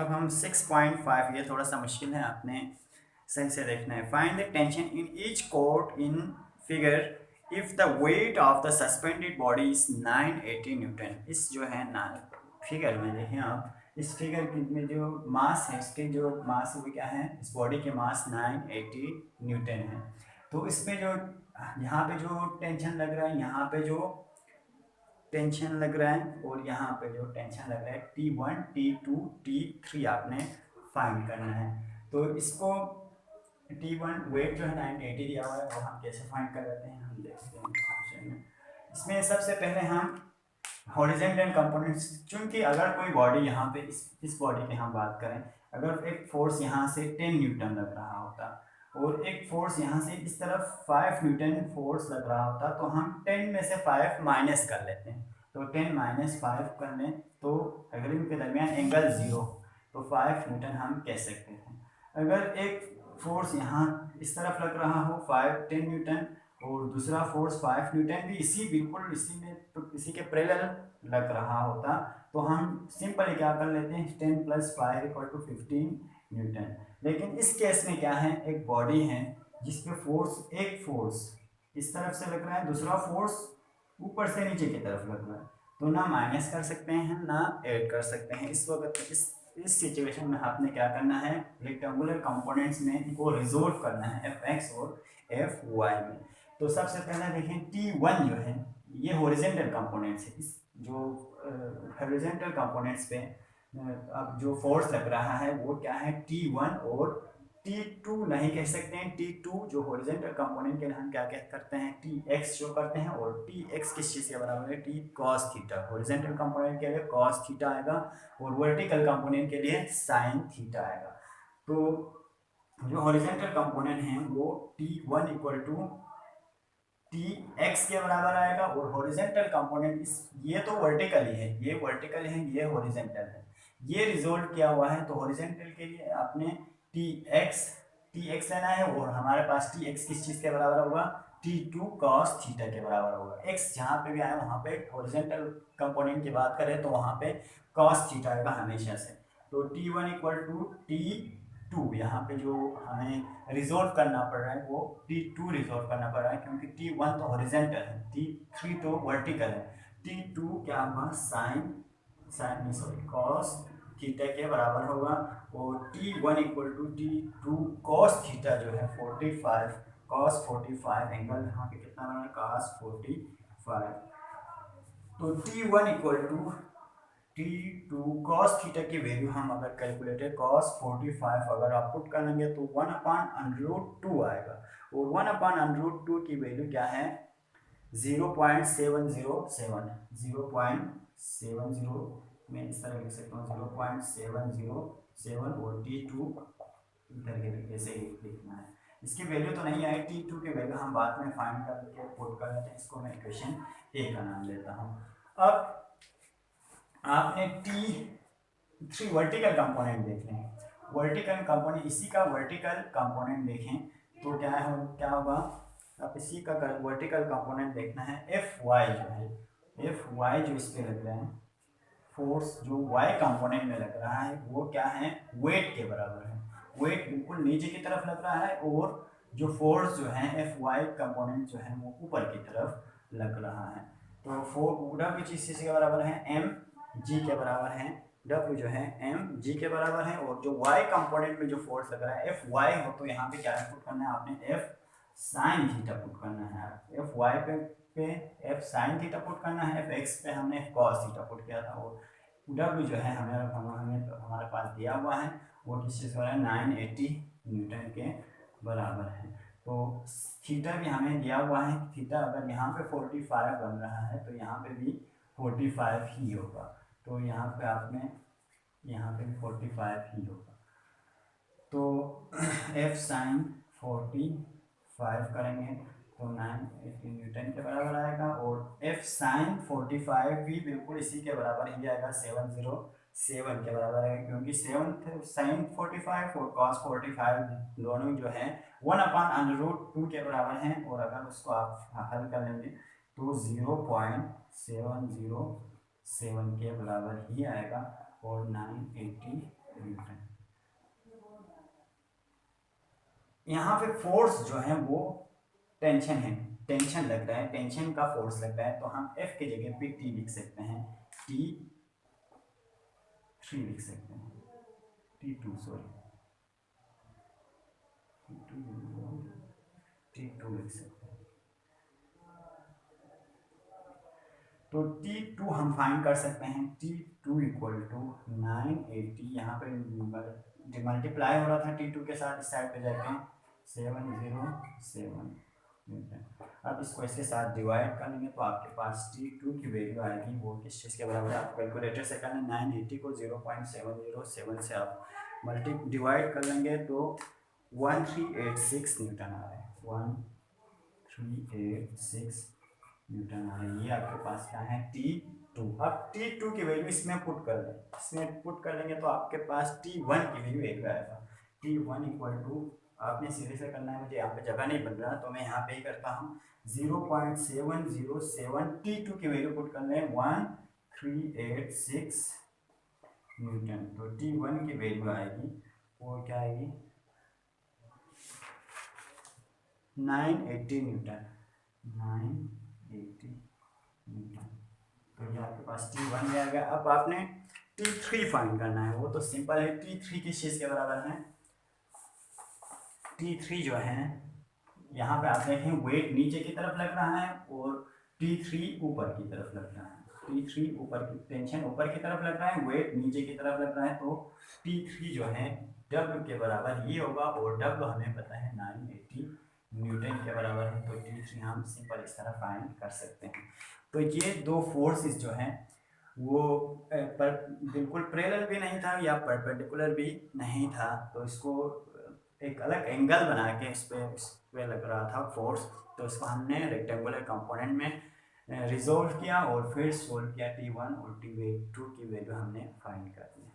अब हम 6.5, ये थोड़ा सा मुश्किल है, आपने सही से देखना है। Find the tension in each court in figure if the weight of the suspended body is 980 Newton. इस जो है ना फिगर में देखें आप, इस फिगर में जो मास है, इसके जो मास है वो क्या है, इस बॉडी के मास 980 न्यूटन है। तो इसमें जो यहाँ पे जो टेंशन लग रहा है, यहाँ पे जो टेंशन लग रहा है और यहाँ पे जो टेंशन लग रहा है T1 T2 T3 आपने फाइंड करना है। तो इसको T1 वेट जो है 980 दिया हुआ है, और हम कैसे फाइंड कर लेते हैं हम देखते हैं इस क्वेश्चन में। इसमें सबसे पहले हम हॉरिजॉन्टल कंपोनेंट्स, चूंकि अगर कोई बॉडी यहाँ पे इस बॉडी की हम बात करें, अगर एक फोर्स यहाँ से 10 न्यूटन लग रहा होता और एक फोर्स यहाँ से इस तरफ 5 न्यूटन फोर्स लग रहा होता, तो हम 10 में से 5 माइनस कर लेते हैं। तो 10 माइनस 5 कर लें तो अगर इनके दरमियान एंगल 0, तो 5 न्यूटन हम कह सकते हैं। अगर एक फोर्स यहाँ इस तरफ लग रहा हो 10 न्यूटन और दूसरा फोर्स 5 न्यूटन भी इसी बिल्कुल इसी में इसी के पैरेलल लग रहा होता, तो हम सिंपली क्या कर लेते हैं 10 + 5 = 15 न्यूटन। लेकिन इस केस में क्या है, एक बॉडी है जिसपे एक फोर्स इस तरफ से लग रहा है, दूसरा फोर्स ऊपर से नीचे की तरफ लग रहा है, तो ना माइनस कर सकते हैं ना ऐड कर सकते हैं। इस वक्त इस सिचुएशन में आपने क्या करना है, रेक्टेंगुलर कंपोनेंट्स में इनको रिजोल्व करना है Fx और Fy में। तो सबसे पहले देखें T1 जो है ये हॉरिजॉन्टल कंपोनेंट्स है। इस जो हॉरिजॉन्टल कंपोनेंट्स पे अब जो फोर्स लग रहा है वो क्या है T1, और T2 नहीं कह सकते हैं। T2 जो हॉरिजॉन्टल कंपोनेंट के लिए हम क्या करते हैं Tx जो करते हैं, और Tx किस चीज़ के बराबर है, T cos theta. Horizontal component के लिए cos थीटा आएगा और वर्टिकल कंपोनेंट के लिए sin थीटा आएगा। तो जो हॉरिजॉन्टल कंपोनेंट है वो T1 = Tx के बराबर आएगा, और हॉरिजॉन्टल कंपोनेंट ये तो वर्टिकल ही है, ये वर्टिकल है, ये हॉरिजॉन्टल है, ये रिजोल्व किया हुआ है। तो हॉरिजॉन्टल के लिए आपने Tx लेना है, और हमारे पास Tx किस चीज़ के बराबर होगा, T2 cos थीटा के बराबर होगा। x जहाँ पे भी आए वहाँ पे हॉरिजॉन्टल कंपोनेंट की बात करें तो वहाँ पे cos थीटा आएगा हमेशा से। तो T1 = T2, यहाँ पे जो हमें रिजोल्व करना पड़ रहा है वो T2 रिजोल्व करना पड़ रहा है, क्योंकि T1 तो हॉरिजॉन्टल है, T3 तो वर्टिकल है। T2 क्या होगा, cos थीटा के बराबर होगा, और T1 = T2 cos थीटा जो है 45 cos 45 एंगल यहाँ पे कितना बना है, cos 45। तो T1 = T2 cos थीटा की वैल्यू हम अगर कैलकुलेटर cos 45 अगर आप पुट कर लेंगे तो 1/√2 आएगा, और 1/√2 की वैल्यू क्या है, 0.707। 0.70 में इस तरह लिख सकता हूँ, 0.707, और T2 इधर के ऐसे ही लिखना है। इसकी वैल्यू तो नहीं आई, T2 की वैल्यू हम बाद में फाइंड करके पुट कर लेते हैं। इसको मैं इक्वेशन ए का नाम देता हूँ। अब आपने T3 वर्टिकल कंपोनेंट देख लें, वर्टिकल कंपोनेंट इसी का वर्टिकल कंपोनेंट देखें तो क्या होगा, अब इसी का वर्टिकल कंपोनेंट देखना है। Fy जो है, Fy जो इस पे लग रहा है, फोर्स जो y कंपोनेंट में लग रहा है वो क्या है, वेट के बराबर है। वेट बिल्कुल नीचे की तरफ लग रहा है, और जो फोर्स जो है Fy कंपोनेंट जो है वो ऊपर की तरफ लग रहा है। तो W किस चीज़ के बराबर है, mg के बराबर है। W जो है mg के बराबर है, और जो y कंपोनेंट में जो फोर्स लग रहा है Fy हो, तो यहाँ पे क्या पुट करना है आपने, F sin थीटा पुट करना है। Fy पे F sin थीटा पुट करना है, Fx पे हमने cos थीटा पुट किया था, और W जो है हमारे पास दिया हुआ है वो किस चीज़ का है, 980 न्यूटन के बराबर है। तो थीटा भी हमें दिया हुआ है, थीटा अगर यहाँ पे 45 बन रहा है तो यहाँ पे भी 45 ही होगा। तो यहाँ पे भी 45 ही होगा। तो F sin 45 करेंगे तो 980 न्यूटन के बराबर आएगा, और F sin 45 भी बिल्कुल इसी के बराबर ही आएगा, 707 के बराबर आएगा, क्योंकि sin 45 और cos 45 दोनों जो है 1/√2 के बराबर हैं, और अगर उसको आप हल कर लेंगे तो 0.707 के बराबर ही आएगा, और 980 न्यूटन। यहाँ पे फोर्स जो है वो टेंशन है, टेंशन लग रहा है, टेंशन का फोर्स लग रहा है, तो हम F की जगह पे T लिख सकते हैं, T3 लिख सकते हैं, T2 सॉरी, T2 लिख सकते हैं। तो T2 हम फाइंड कर सकते हैं, T2 इक्वल टू 980, यहाँ पे मल्टीप्लाई हो रहा था T2 के साथ, इस साइड पे जाके 707 न्यूटन। अब इसको इसके साथ डिवाइड कर लेंगे तो आपके पास T2 की वैल्यू आएगी, वो किस चीज़ के बराबर है, आप कैलकुलेटर से कर लें, 980 को 0.707 से आप डिवाइड कर लेंगे तो 1386 न्यूटन आ रहा है, 1386 न्यूटन आ रही है। आपके पास क्या है, T2। अब T2 की वैल्यू इसमें पुट कर लें, इसमें पुट कर लेंगे तो आपके पास T1 की वैल्यू एक आएगा, T1 इक्वल टू, आपने सीधे से करना है, मुझे यहाँ पे जगह नहीं बन रहा तो मैं यहाँ पे ही करता हूँ, 0.707, T2 की वैल्यू पुट कर लें 1386 न्यूटन, तो T1 की वैल्यू आएगी, वो क्या आएगी, 980 न्यूटन, 980 न्यूटन। तो ये आपके पास T1 आ गया। अब आपने T3 फाइंड करना है, वो तो सिंपल है, T3 किस चीज़ के बराबर है, T3 जो है, यहाँ पे आप देखें वेट नीचे की तरफ लग रहा है और T3 ऊपर की तरफ लग रहा है, T3 ऊपर की, टेंशन ऊपर की तरफ लग रहा है, वेट नीचे की तरफ लग रहा है, तो T3 जो है W के बराबर ये होगा, और W हमें पता है 980 न्यूटन के बराबर है, तो T3 हम सिंपल इस तरह फाइंड कर सकते हैं। तो ये दो फोर्सेस जो हैं वो बिल्कुल पैरेलल भी नहीं था या परपेंडिकुलर भी नहीं था, तो इसको एक अलग एंगल बना के इस पे लग रहा था फोर्स, तो इसको हमने रेक्टेंगुलर कंपोनेंट में रिजोल्व किया और फिर सोल्व किया, T1 और T2 की वैल्यू हमने फाइंड कर दी।